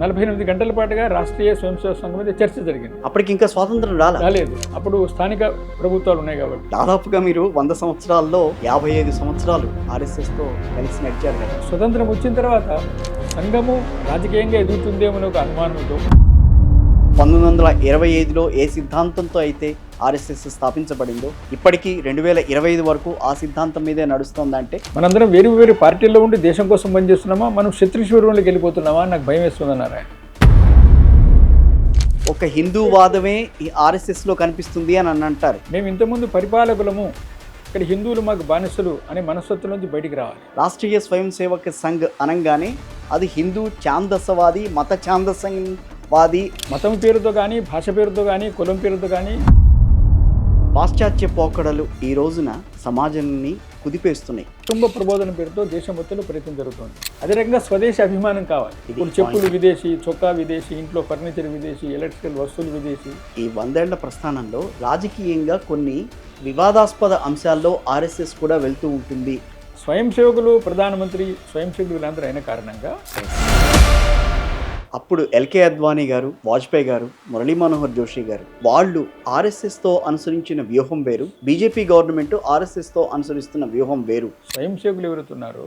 48 గంటల పాటుగా రాష్ట్రీయ స్వయం సేవక సంఘం మీద చర్చ జరిగింది. అప్పటికి ఇంకా స్వాతంత్రం రాలేదు. అప్పుడు స్థానిక ప్రభుత్వాలు ఉన్నాయి కాబట్టి. దాదాపుగా మీరు 100 సంవత్సరాల్లో 55 సంవత్సరాలు ఆర్ఎస్ఎస్తో కలిసి నడిచారు కదా. స్వతంత్రం వచ్చిన తర్వాత సంఘము రాజకీయంగా ఎదుగుతుందేమో ఒక అనుమానంతో 1925లో ఏ సిద్ధాంతంతో అయితే ఆర్ఎస్ఎస్ స్థాపించబడిందో ఇప్పటికీ 2025 వరకు ఆ సిద్ధాంతం మీదే నడుస్తుందంటే మనందరం వేరు వేరు పార్టీల్లో ఉండి దేశం కోసం పనిచేస్తున్నామా, మనం శత్రుశూరులోకి వెళ్ళిపోతున్నామా నాకు భయం వేస్తుందన్నారు ఆయన. ఒక హిందూవాదమే ఈ ఆర్ఎస్ఎస్లో కనిపిస్తుంది అని అంటారు. మేము ఇంతకుముందు పరిపాలకులము, ఇక్కడ హిందువులు మాకు బానిసలు అనే మనస్తత్వం నుంచి బయటికి రావాలి. రాష్ట్రీయ స్వయం సేవక సంఘ్ అనగానే అది హిందూ ఛాందసవాది, మత ఛాందసవాది, మతం పేరుతో కానీ, భాష పేరుతో కానీ, కులం పేరుతో కానీ పాశ్చాత్య పోకడలు ఈ రోజున సమాజాన్ని కుదిపేస్తున్నాయి. కుటుంబ ప్రబోధన పేరుతో దేశం మొత్తంలో ప్రయత్నం జరుగుతుంది. అదే రకంగా స్వదేశీ అభిమానం కావాలి. ఇప్పుడు చెప్పులు విదేశీ, చొక్కా విదేశీ, ఇంట్లో ఫర్నిచర్ విదేశీ, ఎలక్ట్రికల్ వస్తువులు విదేశీ. ఈ 100 ఏళ్ల ప్రస్థానంలో రాజకీయంగా కొన్ని వివాదాస్పద అంశాల్లో ఆర్ఎస్ఎస్ కూడా వెళ్తూ ఉంటుంది. స్వయం సేవకులు, ప్రధానమంత్రి, స్వయం సేవకులు వీళ్ళందరూ అయిన కారణంగా అప్పుడు ఎల్కే అద్వానీ గారు, వాజ్పేయి గారు, మురళీ మనోహర్ జోషి గారు వాళ్ళు ఆర్ఎస్ఎస్తో అనుసరించిన వ్యూహం వేరు, బీజేపీ గవర్నమెంట్ ఆర్ఎస్ఎస్తో అనుసరిస్తున్న వ్యూహం వేరు. స్వయం సేవకులు ఎవరుతున్నారో